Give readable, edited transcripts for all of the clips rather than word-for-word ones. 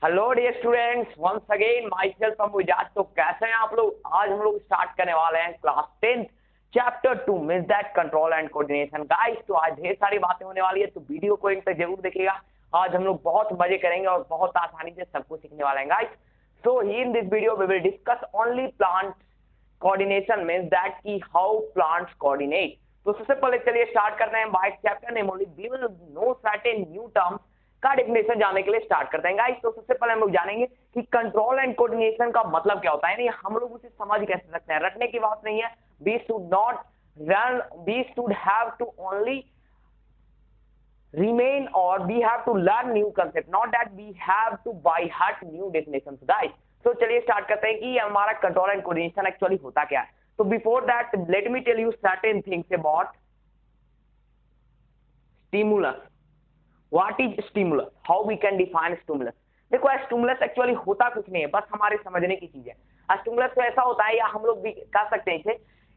Hello dear students, once again myself अमुजाज। तो कैसे हैं आप लोग? आज हम लोग स्टार्ट करने वाले हैं class 10 chapter 2 means that control and coordination. Guys, तो आज ढेर सारी बातें होने वाली है, तो वीडियो को एक तक जरूर देखिएगा। आज हम लोग बहुत मजे करेंगे और बहुत आसानी से सब कुछ सीखने वाले हैं guys. So in this video we will discuss only plant coordination means that की हाउ प्लांट्स कोऑर्डिनेट। तो सबसे पहले चलिए स्टार्ट करते हैं by chapter name only we will know certain new terms का डेफिनेशन जानने के लिए स्टार्ट करते हैं गाइस। तो सबसे पहले हम लोग जानेंगे कि कंट्रोल एंड कोऑर्डिनेशन का मतलब क्या होता है। नहीं, हम लोग उसे समझ कैसे सकते हैं, रटने की बात नहीं है। We should not run, we should have to only remain or we have to learn new concept, not that we have to by heart new definitions guys। तो चलिए स्टार्ट करते हैं कि हमारा कंट्रोल एंड कोऑर्डिनेशन एक्चुअली होता क्या है। तो before that let me tell you certain things about stimulus. What is stimulus, how we can define stimulus. देखो, स्टिमुलस एक्चुअली होता कुछ नहीं है, बस हमारे समझने की चीज है। स्टिमुलस तो ऐसा होता है, या हम लोग भी कह सकते हैं इसे,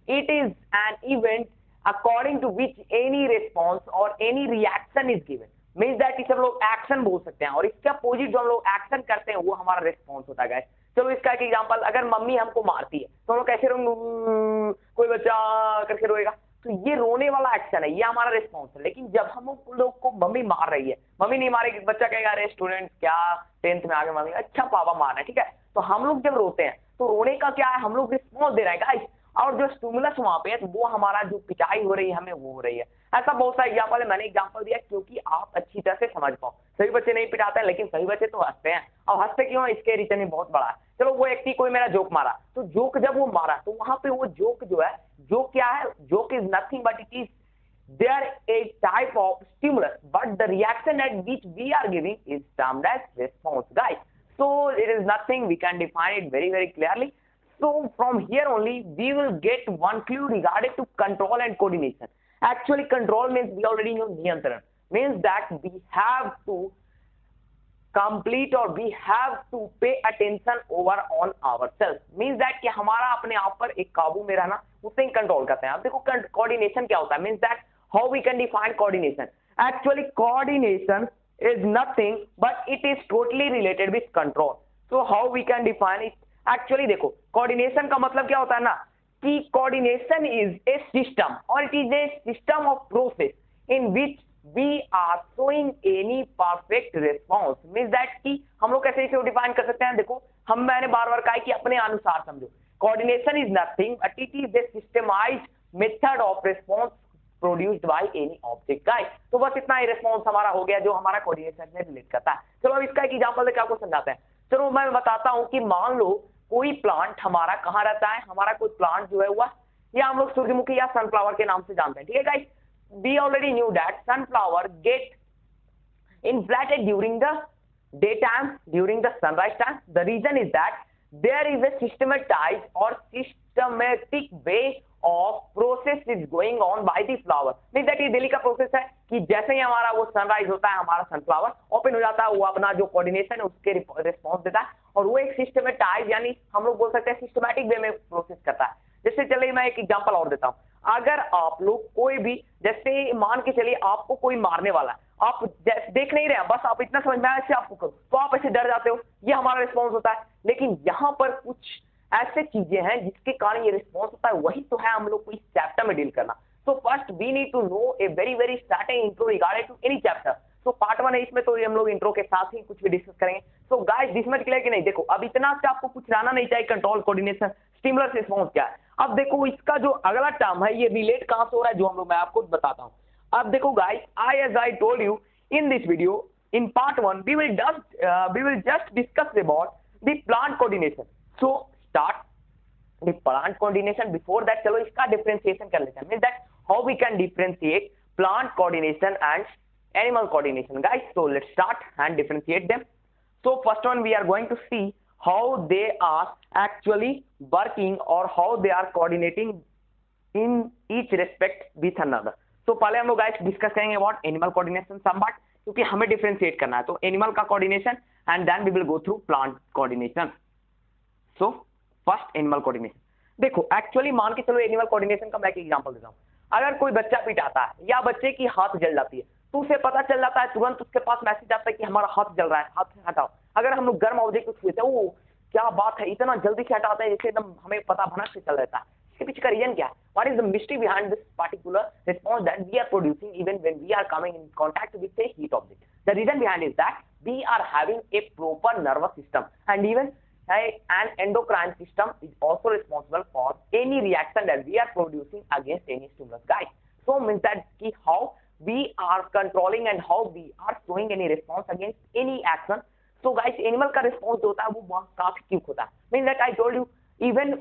it is an event according to which any response or any reaction is given, means that इसे हम लोग एक्शन बोल सकते हैं, और इसके अपोजिट जो हम लोग एक्शन करते हैं वो हमारा रिस्पॉन्स होता है गाइस। चलो इसका एक एग्जांपल, अगर मम्मी हमको मारती है तो हम लोग कैसे रोएंगे, कोई बच्चा करके रोएगा, तो ये रोने वाला एक्शन है, ये हमारा रिस्पॉन्स है। लेकिन जब हम लोग को मम्मी मार रही है, मम्मी नहीं मारेगी, बच्चा कहेगा अरे स्टूडेंट क्या 10th में आगे मम्मी अच्छा पापा मार रहे हैं, ठीक है। तो हम लोग जब रोते हैं तो रोने का क्या है, हम लोग रिस्पॉन्स दे रहे हैं गाइस, और जो स्टिमुलस वहां पे है तो वो हमारा जो पिटाई हो रही है हमें वो हो रही है। ऐसा बहुत सारा एग्जांपल है, मैंने एग्जांपल दिया क्योंकि आप अच्छी तरह से समझ पाओ। सभी बच्चे नहीं पिटाते हैं, लेकिन सभी बच्चे तो हंसते हैं, और हंसते क्यों, इसके रीजन ही बहुत बड़ा है। चलो, वो व्यक्ति कोई मेरा जोक मारा, तो जोक जब वो मारा तो वहां पे वो जोक जो है, जोक क्या है, joke is nothing but it is there a type of stimulus, but the reaction at which we are giving is termed as response guys. So it is nothing, we can define it very clearly. So from here only we will get one clue regarding to control and coordination. Actually control means we already know niyantran, means that we have to complete or we have to pay attention over on ourselves, means that कि हमारा अपने आप पर एक काबू में रहना, उसे ही कंट्रोल करते हैं। अब देखो कोऑर्डिनेशन क्या होता है, means that how we can define coordination. Actually coordination is nothing but it is totally related with control. So how we can define it? Actually देखो, coordination का मतलब क्या होता है ना, कि coordination is a system or it is a system of process in which we are showing any perfect response, means that कि हम लोग कैसे इसे डिफाइन कर सकते हैं। देखो, मैंने बार बार कहा कि अपने अनुसार समझो। coordination is nothing but it is a systemized method of response produced by any object guys. तो बस इतना ही रिस्पॉन्स हमारा हो गया जो हमारा कोऑर्डिनेशन से रिलेट करता है। चलो अब इसका एक एग्जांपल देकर आपको समझाते हैं। चलो मैं बताता हूं कि मान लो कोई प्लांट हमारा कहां रहता है, हमारा कोई प्लांट जो है हुआ, या हम लोग सूरजमुखी या सनफ्लावर के नाम से जानते हैं, ठीक है guys. We already knew that sunflower get inflated during the daytime, during the sunrise time. The reason is that there is a systematized or systematic way of process is going on by the flower, means that ये daily का process है कि जैसे ही हमारा वो sunrise होता है, हमारा सनफ्लावर ओपन हो जाता है, वो अपना जो कोऑर्डिनेशन है उसके रिस्पॉन्स देता है, और वो एक सिस्टमेटाइज यानी हम लोग बोल सकते हैं सिस्टमैटिक वे में प्रोसेस करता है। जैसे चलिए मैं एक एग्जांपल और देता हूँ। अगर आप लोग कोई भी, जैसे मान के चलिए आपको कोई मारने वाला है, आप देख नहीं रहे हैं, बस आप इतना समझ में आया ऐसे आपको करो तो आप ऐसे डर जाते हो, ये हमारा रिस्पॉन्स होता है। लेकिन यहाँ पर कुछ ऐसे चीजें हैं जिसके कारण ये रिस्पॉन्स होता है, वही तो है हम लोग को इस चैप्टर में डील करना। So first we need to know a very starting intro regarding to any chapter. तो पार्ट 1 है, इसमें तो हम लोग इंट्रो के साथ ही कुछ भी डिस्कस करेंगे। So guys, this much clear कि नहीं? देखो, अब इतना से आपको कुछ रहना नहीं चाहिए, कंट्रोल कोऑर्डिनेशन स्टिमुलस रिस्पॉन्स क्या है। अब देखो, इसका जो अगला टर्म है ये रिलेट कहां से हो रहा है, जो हम लोग मैं आपको बताता हूं। अब देखो guys, as I told you in this video, in part 1 we will just discuss about the plant coordination. So start the plant coordination. Before that चलो इसका differentiation कर लेते हैं, means that how we can differentiate plant coordination and animal coordination guys. So let's start and differentiate them. So first one we are going to see how they are actually working or how they are coordinating in each respect with another. तो पहले हम लोग guys discuss करेंगे about animal coordination somewhat, क्योंकि हमें differentiate करना है। तो एनिमल का coordination and then we will go through plant coordination. So first animal coordination. देखो एक्चुअली मान के चलो एनिमल कोऑर्डिनेशन का मैं एक एग्जांपल देता हूं। अगर कोई बच्चा पिटाता है या बच्चे की हाथ जल जाती है, तो उसे पता चल जाता है, तुरंत उसके पास मैसेज आता है कि हमारा हाथ जल रहा है, हाथ हटाओ। अगर हम लोग गर्म ऑब्जेक्ट को छूते हैं, वो क्या बात है, इतना जल्दी से हटाते हैं जैसे एकदम हमें पता भनक से चल रहता है। इसके पीछे का रीजन क्या है? What is the mystery behind this particular response that we are producing even when we are coming in contact with a heat object? The reason behind is that we are having a proper nervous system and even an endocrine system is also responsible for any reaction that we are producing against any stimulus, guys. So means that ki how we are controlling and how we are showing any response against any action. So guys, animal का response जो होता है वो काफी quick होता है। Means that I told you, even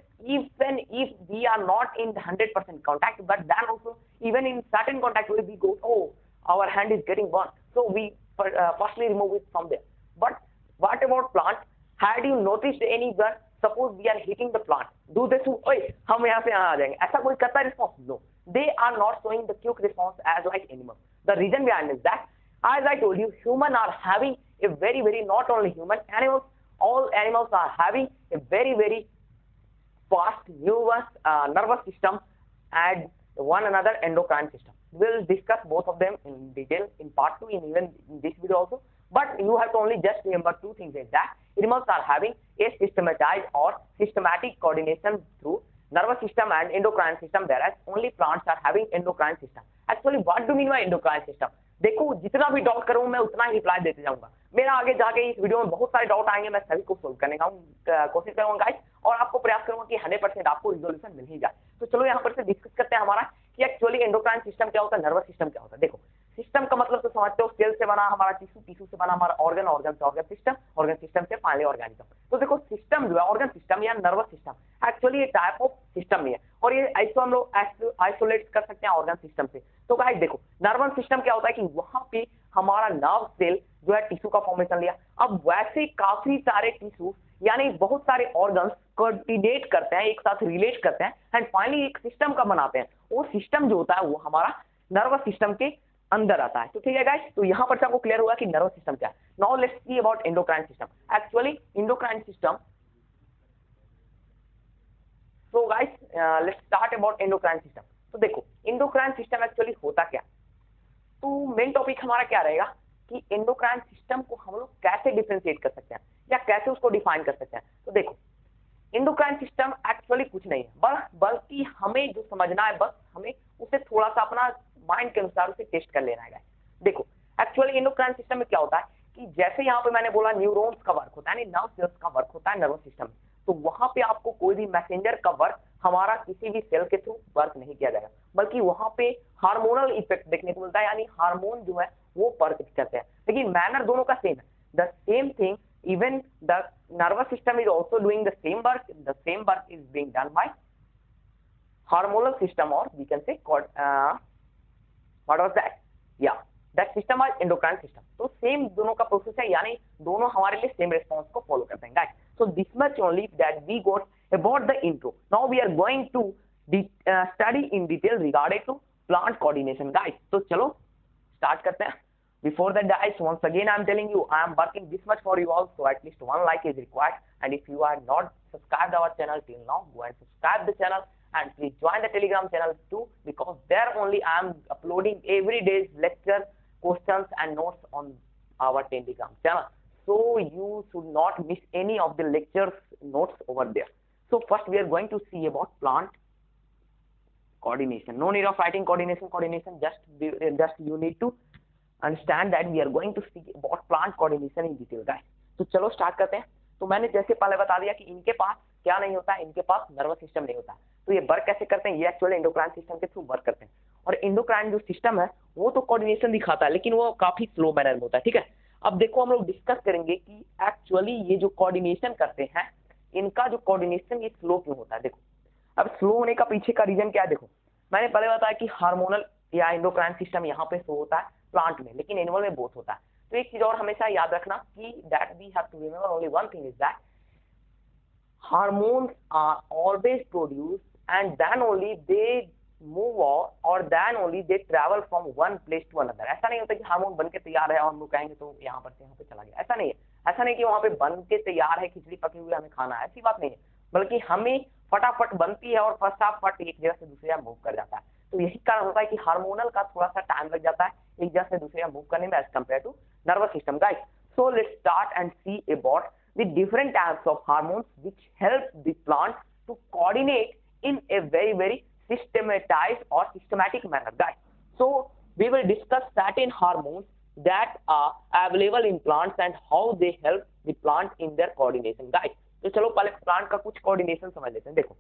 if we are not in 100% contact, but then also even in certain contact where we go, oh, our hand is getting burned, so we firstly remove it from there. But what about plant? Had you noticed anyone, suppose we are hitting the plant, do they say, ओए हम यहाँ से यहाँ आ जाएंगे, ऐसा कोई करता है response? No, they are not showing the quick response as like animals. The reason behind is that, as I told you, humans are having a very not only human, animals, all animals are having a very fast nervous system and one another endocrine system. We'll discuss both of them in detail in part 2 in even in this video also. But you have to only just remember two things, is that animals are having a systematized or systematic coordination through nervous system and endocrine system, whereas only plants are having endocrine system. Actually, what do you mean by endocrine system? देखो, जितना भी doubt करूँ मैं उतना ही reply देते जाऊंगा। मेरा आगे जाके इस वीडियो में बहुत सारे डाउट आएंगे, मैं सभी को सोल्व करने का कोशिश करूंगा गाइस, और आपको प्रयास करूंगा कि 100% आपको रिजोल्यूशन मिल ही जाए। तो चलो यहाँ पर से डिस्कस करते हैं हमारा कि एक्चुअली एंडोक्राइन सिस्टम क्या होता है, नर्वस सिस्टम क्या होता है। देखो, सिस्टम का मतलब तो समझते हो, सेल से बना हमारा टिश्यू, टिश्यू से बना हमारा ऑर्गन, ऑर्गन से ऑर्गन सिस्टम, ऑर्गन सिस्टम से फाइनली ऑर्गेनिज्म। तो देखो, सिस्टम जो है ऑर्गन सिस्टम या नर्वस सिस्टम, एक्चुअली ये टाइप ऑफ सिस्टम नहीं है, और ये ऐसे हम लोग आइसोलेट कर सकते हैं ऑर्गन सिस्टम से। तो गाइस देखो, नर्वस सिस्टम क्या होता है कि वहां पे हमारा नर्व सेल जो है टिश्यू का फॉर्मेशन लिया। अब वैसे काफी सारे टिश्यू यानी बहुत सारे ऑर्गन्स कोऑर्डिनेट करते हैं, एक साथ रिलेट करते हैं एंड फाइनली एक सिस्टम का बनाते हैं। वो सिस्टम जो होता है वो हमारा नर्वस सिस्टम के अंदर आता है। तो ठीक है गाइस, तो यहाँ पर आपको क्लियर हुआ कि नर्वस सिस्टम क्या है। Now let's see about endocrine system. Actually endocrine system, so guys let's start about endocrine system. तो देखो, एंडोक्राइन सिस्टम एक्चुअली होता क्या, तो मेन टॉपिक हमारा क्या रहेगा कि एंडोक्राइन सिस्टम को हम लोग कैसे डिफरेंशिएट कर सकते हैं या कैसे उसको डिफाइन कर सकते हैं। तो देखो, एंडोक्राइन सिस्टम एक्चुअली कुछ नहीं है, बल्कि हमें जो समझना है, बस हमें उसे थोड़ा सा अपना माइंड के अनुसार उसे टेस्ट कर लेना है। देखो, एक्चुअली एंडोक्राइन सिस्टम में क्या होता है कि जैसे यहाँ पे मैंने बोला न्यूरॉन्स का वर्क होता है, नर्व सेल्स का वर्क होता है नर्वस सिस्टम में, तो वहां पे आपको कोई भी मैसेंजर का वर्क हमारा किसी भी सेल के थ्रू वर्क नहीं किया जाएगा, बल्कि वहां पे हार्मोनल इफेक्ट देखने को मिलता है, यानी हार्मोन जो है वो वर्क करते हैं। लेकिन मैनर दोनों का सेम है, the same thing, even the nervous system is also doing the same work is being done by hormonal system, or we can say what was that, yeah, that system is endocrine system। तो same दोनों का process है, यानी दोनों हमारे लिए same response को follow करते हैं guys. So this much only that we got about the intro. Now we are going to study in detail regarding to plant coordination guys। तो चलो स्टार्ट करते हैं। Before that guys, once again I am telling you, I am working this much for you all, so at least one like is required, and if you are not subscribed our channel till now, go and subscribe the channel and please join the Telegram channel too, because there only I am uploading every day's lecture, questions and notes on our Telegram channel, so you should not miss any of the lectures notes over there। So first we are going to see about plant coordination। No need of writing coordination, just you need to understand that we are going to see about plant coordination in detail guys। तो चलो start करते हैं। तो मैंने जैसे पहले बता दिया कि इनके पास क्या नहीं होता है, इनके पास नर्वस सिस्टम नहीं होता है। तो ये वर्क कैसे करते हैं, ये एक्चुअली एंडोक्राइन सिस्टम के थ्रू वर्क करते हैं, और एंडोक्राइन जो सिस्टम है वो तो कोऑर्डिनेशन दिखाता है, लेकिन वो काफी स्लो मैनर में होता है। ठीक है, अब देखो हम लोग डिस्कस करेंगे कि एक्चुअली ये जो कोऑर्डिनेशन करते हैं, इनका जो कोऑर्डिनेशन ये स्लो क्यों होता है। देखो, अब स्लो होने का पीछे का रीजन क्या है। देखो, मैंने पहले बताया कि हार्मोनल या एंडोक्राइन सिस्टम यहाँ पे स्लो होता है प्लांट में, लेकिन एनिमल में बोथ होता है। तो एक चीज और हमेशा याद रखना कि that we have to remember only one thing, is that hormones are always produced and then only they move or then only they travel from one place to another. ऐसा नहीं होता कि हार्मोन बन के तैयार है और हम लोग कहेंगे तो यहाँ पर से यहाँ पे चला गया, ऐसा नहीं है। ऐसा नहीं कि वहां पे बन के तैयार है, खिचड़ी पकी हुई हमें खाना है, ऐसी बात नहीं है, बल्कि हमें फटाफट बनती है और फटाफट एक जगह से दूसरी जगह मूव कर जाता है। तो यही कारण होता है कि हार्मोनल का थोड़ा सा टाइम लग जाता है एक जगह से दूसरी जगह मूव करने में as compare to nervous system guys. So let's start and see about the different types of hormones which help the plant to coordinate in a very systematized or systematic manner, guys. So we will discuss certain hormones that are available in plants and how they help the plant in their coordination, guys. तो चलो पहले plant का कुछ coordination समझ लेते हैं. देखो,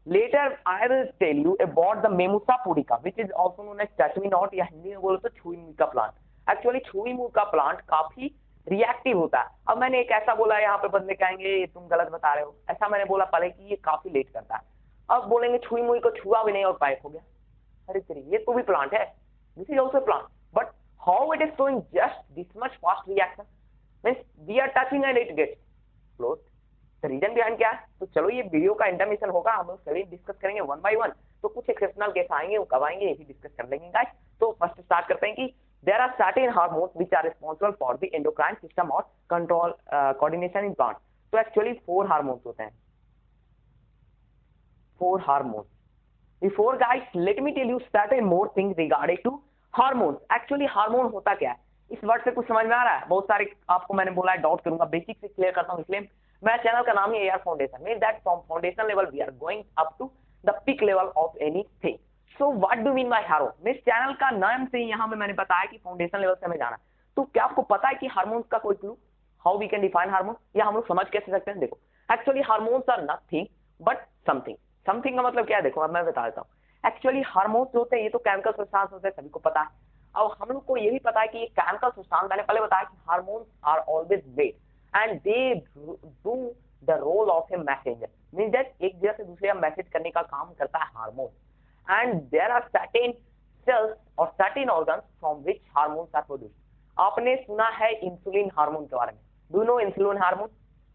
later I will tell you about the Mimosa pudica, which is also known as touch me not, या हिंदी में बोलो तो छुई मुई का प्लांट. एक्चुअली छुई मुई का प्लांट काफी रिएक्टिव होता है. अब मैंने एक ऐसा बोला, यहाँ पे बंदे कहेंगे तुम गलत बता रहे हो. ऐसा मैंने बोला पहले कि ये काफी लेट करता है. अब बोलेंगे छुई मुई को छुआ भी नहीं और पाइप हो गया. अरे तेरी, ये तो भी प्लांट है, this is also plant, but how it is showing just this much fast reaction, means we are touching and it gets close. The reason behind क्या है? तो चलो ये वीडियो का इंटरमिशन होगा, हम लोग सभी डिस्कस करेंगे वन बाय वन. तो कुछ एक्सेप्शनल केस आएंगे, वो कब आएंगे ये भी डिस्कस कर लेंगे गाइस. तो फर्स्ट स्टार्ट करते हैं कि there are certain hormones which are responsible for the endocrine system or control coordination in plants. तो actually 4 hormones होते हैं, 4 hormones. Before guys, let me tell you certain more things regarding to hormones. Actually hormone होता क्या है? इस word से कुछ समझ में आ रहा है? बहुत सारे आपको मैंने बोला है डाउट करूंगा, बेसिक से क्लियर करता हूँ. इसलिए मैं चैनल का नाम ही AR foundation, means that from foundation level we are going up to the peak level of anything. So what do you mean by hormone? मेरे चैनल का नाम से यहाँ में मैंने बताया कि फाउंडेशन लेवल से हमें जाना. तो क्या आपको पता है कि हार्मोन्स का कोई clue, how we can define hormone, या हम लोग समझ कैसे सकते हैं? देखो, actually hormones are nothing but something. Something का मतलब क्या है? देखो अब मैं बता देता हूँ. एक्चुअली हार्मोन्स जो होते हैं ये तो केमिकल सब्सटेंस होते हैं, सभी को पता है. अब हम लोग को ये भी पता है कि ये केमिकल सब्सटेंस, मैंने पहले बताया कि hormones are always wet and they do the role of a messenger, means that एक जगह से दूसरे मैसेज करने का काम करता है hormone. And there are certain cells or certain organs from which hormones are produced. आपने सुना है इंसुलिन हार्मोन के बारे में. Do know insulin hormone?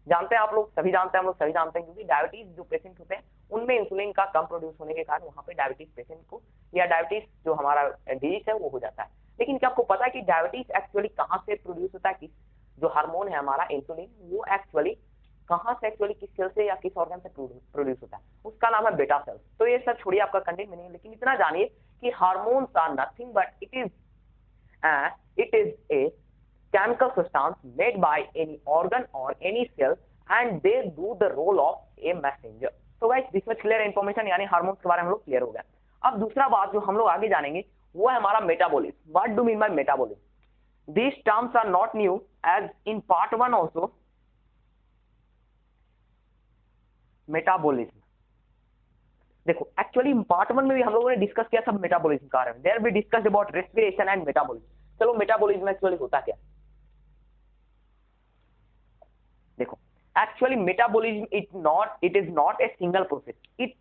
जानते हैं आप लोग? सभी जानते हैं, हम लोग सभी जानते हैं, क्योंकि डायबिटीज जो पेशेंट होते हैं उनमें इंसुलिन का कम प्रोड्यूस होने के कारण वहाँ पे डायबिटीज पेशेंट को या डायबिटीज जो हमारा डिजीज है वो हो जाता है. लेकिन क्या आपको पता है कि डायबिटीज एक्चुअली कहाँ से प्रोड्यूस होता है? किस जो हार्मोन है हमारा इंसुलिन, वो एक्चुअली कहाँ से, एक्चुअली किस सेल से या किस ऑर्गन से प्रोड्यूस होता है? उसका नाम है बेटा सेल्स. तो ये सब छोड़िए, आपका कंटेंट में नहीं, लेकिन इतना जानिए कि hormones are nothing but it is a chemical substance made by any organ or any cell and they do the role of a messenger. So guys, this much clear information, यानी hormones के बारे में हम लोग clear हो गया. अब दूसरा बात जो हम लोग आगे जानेंगे वो है हमारा metabolism. What do mean by metabolism? These terms are not new as in part 1 also. Metabolism देखो, एक्चुअली पार्ट 1 में भी हम लोगों ने डिस्कस किया था मेटाबॉलिज्म के बारे में. There we discussed about respiration and metabolism. चलो मेटाबॉलिज्म एक्चुअली होता क्या? देखो, actually metabolism it is not a single process. It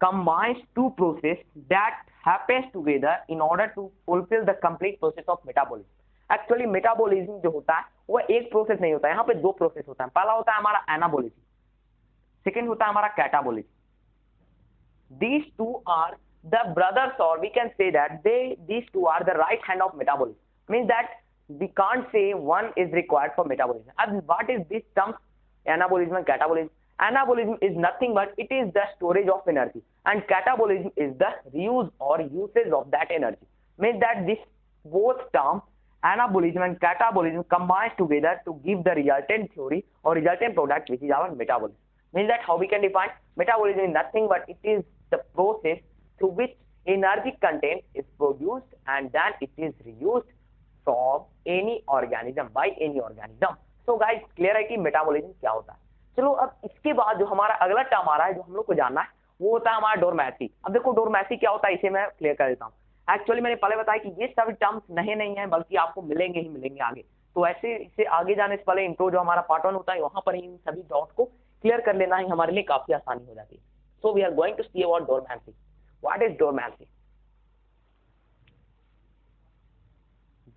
combines two processes that happens together in order to fulfill the complete process of metabolism. Actually metabolism जो होता है वो एक process नहीं होता है. यहाँ पे 2 प्रोसेस होता है. पहला होता है हमारा एनाबॉलिज्म, सेकेंड होता है हमारा catabolism. These two are the brothers, or we can say that these two are the right hand of metabolism. Means that we can't say one is required for metabolism. And what is this term anabolism and catabolism? Anabolism is nothing but it is the storage of energy, and catabolism is the reuse or usage of that energy. Means that this both terms anabolism and catabolism combines together to give the resultant theory or resultant product which is our metabolism. Means that how we can define metabolism is nothing but it is the process through which energy content is produced and then it is reused from any organism by any organism. So guys, clear है कि metabolism क्या होता है. चलो अब इसके बाद जो हमारा अगला टर्म आ रहा है जो हम लोग को जानना है वो होता है हमारा डोरमैसी. अब देखो डोरमैसी क्या होता है इसे मैं क्लियर कर देता हूँ. एक्चुअली मैंने पहले बताया कि ये सभी टर्म्स नहीं है बल्कि आपको मिलेंगे ही मिलेंगे आगे. तो ऐसे इससे आगे जाने से पहले इंट्रो जो हमारा पार्ट 1 होता है वहां पर इन सभी डाउट को क्लियर कर लेना ही हमारे लिए काफी आसानी हो जाती है. So we are going to see about dormancy. What is dormancy?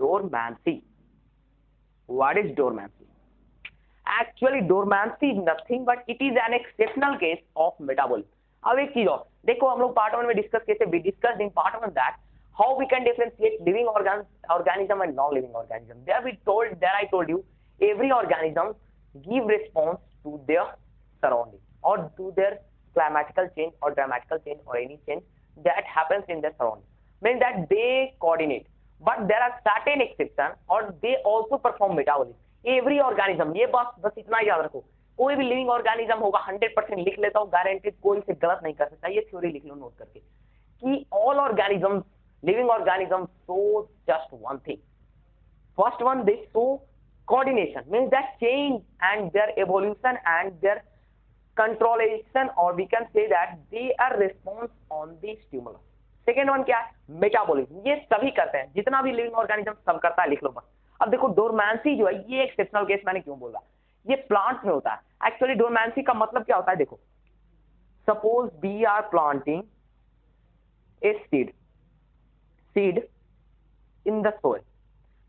Dormancy, what is dormancy? Actually dormancy is nothing but it is an exceptional case of metabolism. अब एक चीज और देखो, हम लोग पार्ट 1 में डिस्कस किए थे. we discussed in part 1 that how we can differentiate living organism and non living organism. There I told you every organism give response to their surrounding or to their climatical change or dramatical change or any change that happens in their surrounding. Means that they coordinate. but there are certain exception और they also perform metabolism every organism। ये बस इतना याद रखो, कोई भी living organism होगा 100% लिख लेता हूँ, गारंटेड, कोई से गलत नहीं कर सकता, ये थ्योरी लिख लो नोट करके कि all organism, living organism show just one thing, first one they show coordination, means that change and their evolution and their controlation, or we can say that they are response on the stimulus। Second one क्या है, metabolism, ये सभी करते हैं, जितना भी living organism सब करता है, लिख लो बस। अब देखो डोरमेंसी जो है ये एक्सेप्शनल केस, मैंने क्यों बोला, ये प्लांट्स में होता है। एक्चुअली डोरमेंसी का मतलब क्या होता है, देखो suppose we are planting a seed in the soil,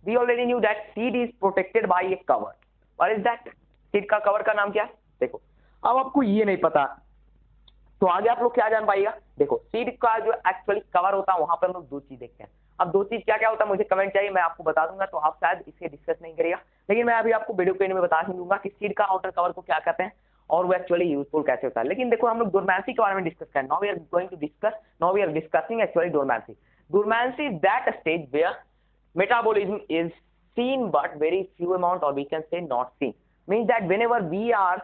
we already knew that seed is protected by a cover। what is that? seed का कवर का नाम क्या है, देखो अब आपको ये नहीं पता तो आगे आप लोग क्या जान पाएगा। देखो सीड का जो एक्चुअली कवर होता है वहां पर हम लोग दो चीज देखते हैं। अब दो चीज क्या क्या होता है मुझे कमेंट चाहिए, मैं आपको बता दूंगा, तो आप शायद इसे डिस्कस नहीं करेगा, लेकिन मैं अभी आपको वीडियो के में बता ही दूंगा कि सीड का आउटर कवर को क्या कहते हैं और वो एक्चुअली यूजफुल कैसे होता है। लेकिन देखो हम लोग डोरमेंसी के बारे में डिस्कस करें। Now we are going to discuss, now we are discussing actually dormancy. Dormancy is that stage where metabolism is seen but very few amount, or we can say not seen, means that whenever we are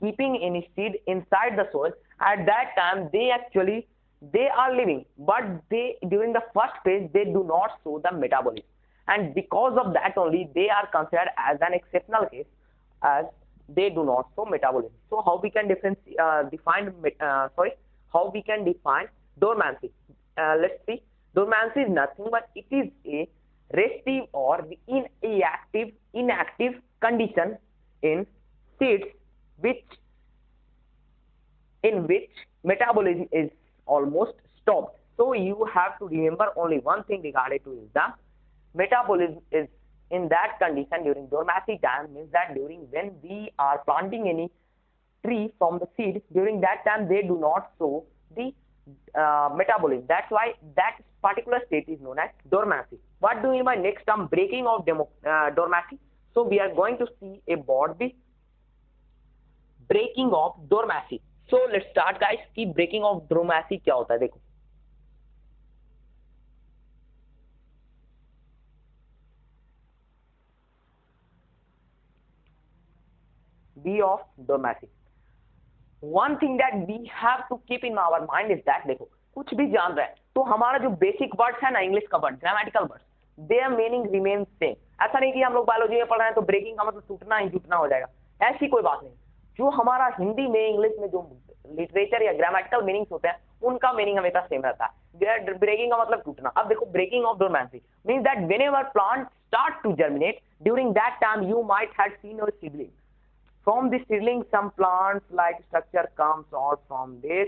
keeping any seed inside the soil, at that time they are living, but they during the first phase they do not show the metabolism, and because of that only they are considered as an exceptional case, as they do not show metabolism। So how we can how we can define dormancy? Let's see, dormancy is nothing but it is a restive or inactive condition in seeds in which metabolism is almost stopped। So you have to remember only one thing regarding to is the metabolism is in that condition during dormancy time, means that during when we are planting any tree from the seed, during that time they do not show the metabolism। That's why that particular state is known as dormancy। What do you mean by next term, breaking of dormancy? So we are going to see about the breaking of dormancy। So let's start guys कि breaking of dormancy क्या होता है। देखो B of dormancy, one thing that we have to keep in our mind is that, देखो कुछ भी जान रहे हैं तो हमारा जो बेसिक वर्ड्स है ना, इंग्लिश का word, grammatical words, there meaning remains same. ऐसा नहीं कि हम लोग बायोलॉजी में पढ़ रहे हैं तो ब्रेकिंग का मतलब टूटना ही टूटना हो जाएगा, ऐसी कोई बात नहीं। जो हमारा हिंदी में इंग्लिश में जो लिटरेचर या ग्रामेटिकल मीनिंग्स होते हैं उनका मीनिंग हमेशा सेम रहता है। ब्रेकिंग का मतलब टूटना। अब देखो breaking of dormancy means that whenever plant start to germinate, during that time you might have seen your seedling. From the seedling, some plants like structure comes out from this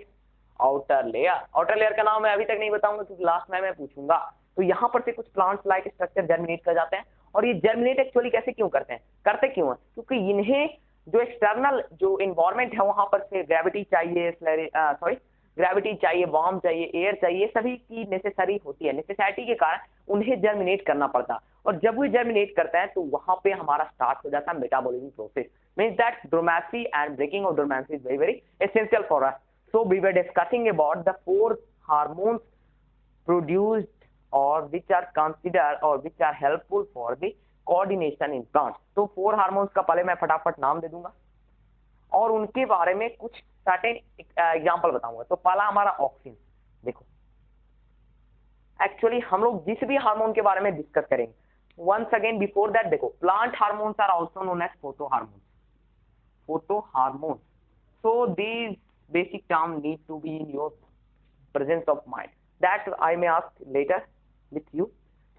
outer layer। outer layer का नाम मैं अभी तक नहीं बताऊंगा क्योंकि last में मैं पूछूंगा। तो यहाँ पर से कुछ प्लांट्स लाइक स्ट्रक्चर जर्मिनेट कर जाते हैं, और ये जर्मिनेट एक्चुअली कैसे क्यों करते हैं, करते क्यों है, क्योंकि इन्हें जो एक्सटर्नल जो इन्वायरमेंट है वहां पर से ग्रेविटी चाहिए, ग्रेविटी चाहिए, वार्म चाहिए, एयर चाहिए, सभी की नेसेसरी होती है। नेसेसिटी के कारण उन्हें जर्मिनेट करना पड़ता है, और जब वो जर्मिनेट करता है तो वहां पे हमारा स्टार्ट हो जाता है metabolism process. Means that dormancy and breaking of dormancy is very very essential for us. So we were discussing about the 4 hormones produced और विच आर कंसिडर्ड और which are helpful for the coordination in plants. तो 4 hormones का पहले मैं फटाफट नाम दे दूंगा और उनके बारे में कुछ सर्टेन एग्जांपल बताऊंगा। तो पहला हमारा ऑक्सिन। देखो एक्चुअली हम लोग जिस भी हार्मोन के बारे में डिस्कस करेंगे, वंस अगेन बिफोर दैट देखो plant hormones are also known as photo hormones. Photo hormone, so these basic term need to be in your presence of mind, that I may ask later with you।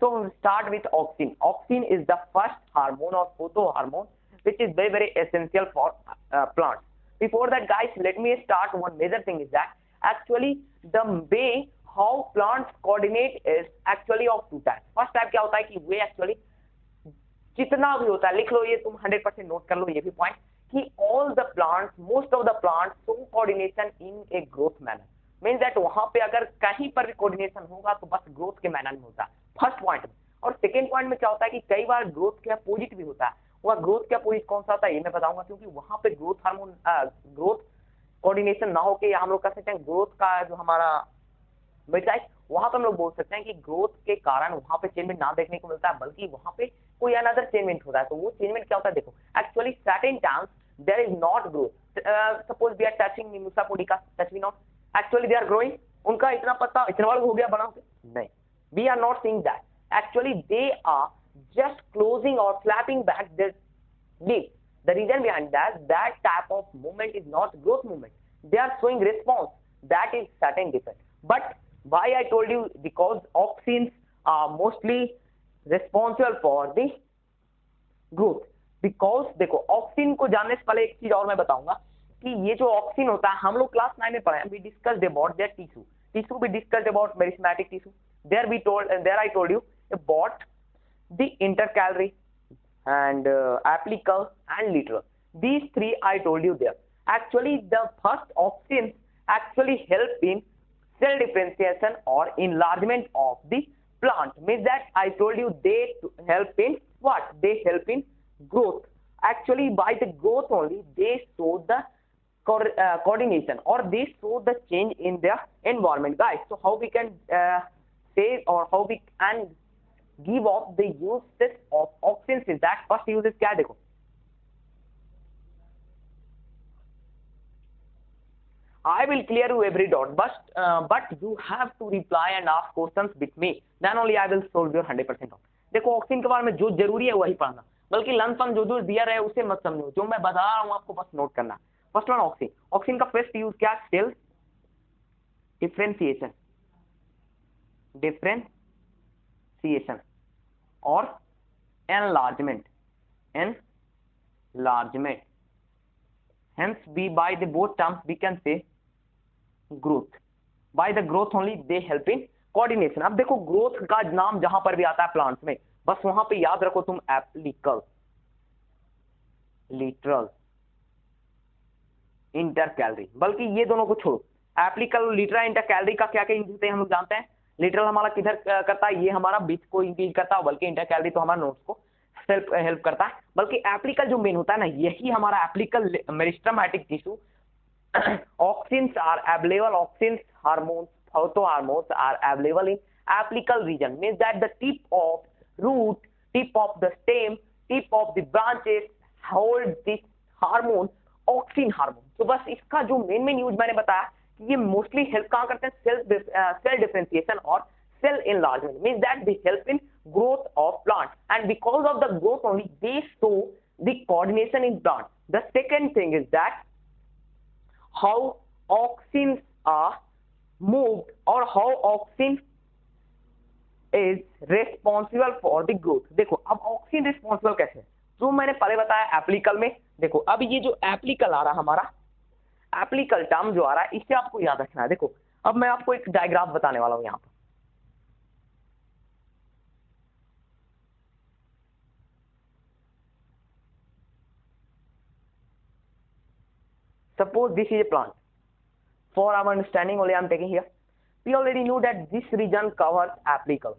So we'll start with auxin। Auxin is the first hormone or photohormone which is very very essential for plants। Before that guys, let me start one major thing is that actually the way how plants coordinate is actually of 2 types। First type क्या होता है कि वे actually जितना भी होता है, लिख लो ये तुम 100% नोट कर लो ये भी पॉइंट कि all the plants, most of the plants show coordination in a growth manner। Means that वहां पे अगर कहीं पर भी कोऑर्डिनेशन होगा तो बस ग्रोथ के मैनर में होता है, फर्स्ट पॉइंट में। और सेकंड पॉइंट में क्या होता है कि कई बार ग्रोथ के अपोजिट भी होता है। वह ग्रोथ के अपोजिट कौन सा होता है ये मैं बताऊंगा, क्योंकि वहां पे ग्रोथ हार्मोन ग्रोथ कोऑर्डिनेशन ना होके या हम लोग कह सकते हैं ग्रोथ का जो हमारा मिटाइज वहां पे हम लोग बोल सकते हैं कि ग्रोथ के कारण वहां पे चेंजमेंट ना देखने को मिलता है, बल्कि वहां पे कोई अनदर चेंजमेंट होता है। तो वो चेंजमेंट क्या होता है, देखो actually certain times there is not growth. Suppose we are touching mimosa pudica, touch we not, actually they are growing, उनका इतना पत्ता इतना बड़ा हो गया बना हो, नहीं, we are not seeing that, actually they are just closing or flapping back their leaf. The reason behind that type of movement is not growth movement. They are showing response. That is certain different. But why I told you, because auxins are mostly responsible for the growth. Because देखो auxin को जानने से पहले एक चीज और मैं बताऊंगा कि ये जो ऑक्सिन होता है, हम लोग क्लास 9 में पढ़े हैं, we discussed about their tissue we discussed about meristematic tissue, there I told you about the intercalary and apical and lateral. These three I told you there. Actually the first auxins actually help in cell differentiation or enlargement of the plant, means that I told you they help in what, they help in growth. Actually by the growth only they show the coordination, or they show the change in their environment, guys. So how we can say, or how we can give off the uses of auxins is that, first uses क्या है, देखो I will clear you every doubt, but you have to reply and ask questions with me, then only I will solve your 100% doubt. देखो auxin के बारे में जो जरूरी है वही पढ़ना, बल्कि लंपन जो दिया रहे उसे मत समझो, जो मैं बता रहा हूँ आपको बस नोट करना। फर्स्ट वन ऑक्सिन, ऑक्सिन का फर्स्ट यूज क्या, सेल डिफरेंशिएशन और enlargement, hence we by the both terms we can say growth. By the growth only they help in coordination. अब देखो ग्रोथ का नाम जहां पर भी आता है प्लांट्स में, बस वहां पे याद रखो तुम एप्लिकल, लिटरल, इंटरकैलरी, बल्कि ये दोनों को छोड़ो, एप्लिकल, लिटरल, इंटरकैलरी का क्या क्या यूज होते हैं हम लोग जानते हैं। लिटरल हमारा किधर करता है, ये हमारा बीच को इंक्रीज करता है, बल्कि इंटरकैलरी तो हमारा नोट्स को हेल्प करता है। बल्कि एप्लिकल जो मेन होता है ना, यही हमारा apical meristematic tissue, auxins are available, auxins, hormones, phytohormones are available in apical region, means that the tip of root, tip of the stem, tip of the branches hold this hormone, auxin hormone. तो बस इसका जो main use मैंने बताया कि ये mostly help कहाँ करते हैं, सेल डिफरेंशिएशन और cell enlargement, means that they help in growth of plant, and because of the growth only they show the coordination in plant. The second thing is that how auxins are moved, or how auxin is responsible for the growth. देखो अब auxin responsible कैसे है, जो मैंने पहले बताया एप्लिकल में। देखो अब ये जो एप्लिकल आ रहा हमारा, एप्लिकल टर्म जो आ रहा है, इसे आपको याद रखना है। देखो अब मैं आपको एक डायग्राम बताने वाला हूं यहाँ पर। Suppose this is a plant. For our understanding only I am taking here. We already know that this region covers apical.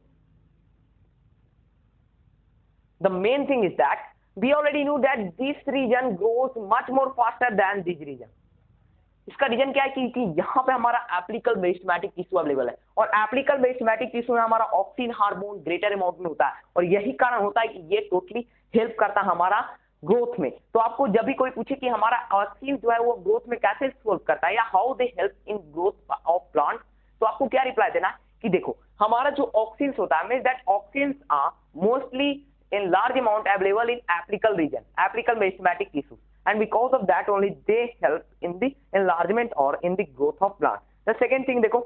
The main thing is that we already know that this region grows much more faster than this region. इसका reason क्या है कि यहाँ पे हमारा apical meristematic tissue available है, और एप्लिकल meristematic tissue में हमारा ऑक्सिन हार्मोन ग्रेटर अमाउंट में होता है, और यही कारण होता है कि ये टोटली हेल्प करता है हमारा ग्रोथ में। तो आपको जब भी कोई पूछे कि हमारा ऑक्सिन जो है वो ग्रोथ में कैसे हेल्प करता है, या how they help in growth of plant, तो आपको क्या रिप्लाई देना कि देखो हमारा जो ऑक्सिन्स होता है, means that auxins are mostly in large amount available in apical region, apical meristematic tissue, and because of that only they help in the enlargement or in the growth of plant. The second thing देखो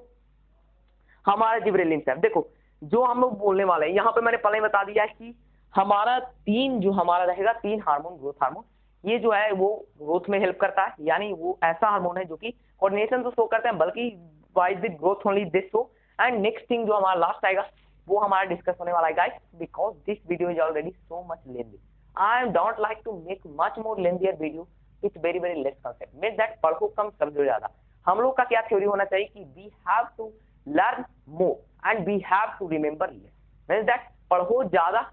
हमारा gibberellin है, देखो जो हम लोग बोलने वाले हैं यहाँ पे मैंने पहले बता दिया कि हमारा जो हमारा रहेगा 3 हार्मोन, ग्रोथ हार्मोन, ये जो है वो ग्रोथ में हेल्प करता है, यानी वो ऐसा हार्मोन है जो कि कोऑर्डिनेशन तो शो करते हैं, बल्कि by the growth only this show. And next thing जो हमारा लास्ट आएगा वो हमारा डिस्कस होने वाला है guys, because this video is already so much lengthy. I don't like to make much more lengthier video with very very less concept, means that पढ़ो कम समझो ज्यादा। हम लोग का क्या थ्योरी होना चाहिए कि we have to learn more and we have to remember less, means that पढ़ो ज्यादा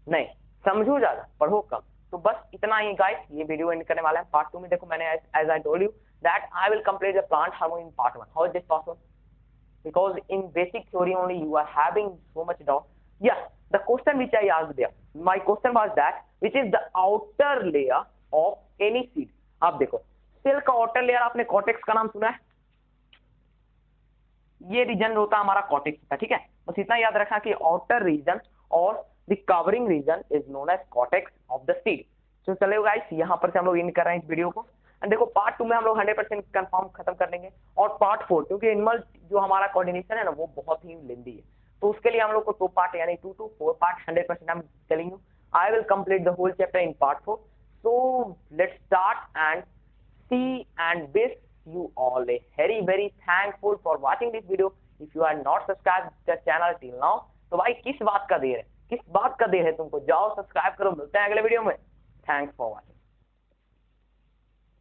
नहीं, समझो ज्यादा, पढ़ो कम। तो बस इतना ही गाइस, ये वीडियो एंड करने वाला है। पार्ट 2 में देखो मैंने as I told you that I will complete the plant hormone in part 1। How is this possible? because in basic theory only you are having so much doubt. Yeah, the question which I asked there, my question was that which is the outer layer of any seed. आप देखो cell का outer layer, आपने cortex का नाम सुना है, ये reason होता है हमारा कॉर्टेक्स का, ठीक है। बस इतना याद रखना कि आउटर रीजन और the covering region is known as cortex of the seed. तो चलो गाइस, यहाँ पर से हम लोग इन कर रहे हैं इस वीडियो को। एंड देखो पार्ट 2 में हम लोग 100% कंफर्म खत्म कर लेंगे, और पार्ट 4 क्योंकि एनिमल जो हमारा कोऑर्डिनेशन है ना वो बहुत ही लेंदी है, तो उसके लिए हम लोग को 2 पार्ट यानी 2 to 4 part 100% I'm telling you I will complete the whole chapter in part 4. So let's start and see and wish you all a very thankful for watching this video. If you are not subscribed the channel till now, तो भाई किस बात का देर है, किस बात का देर है तुमको, जाओ सब्सक्राइब करो। मिलते हैं अगले वीडियो में। Thanks for watching.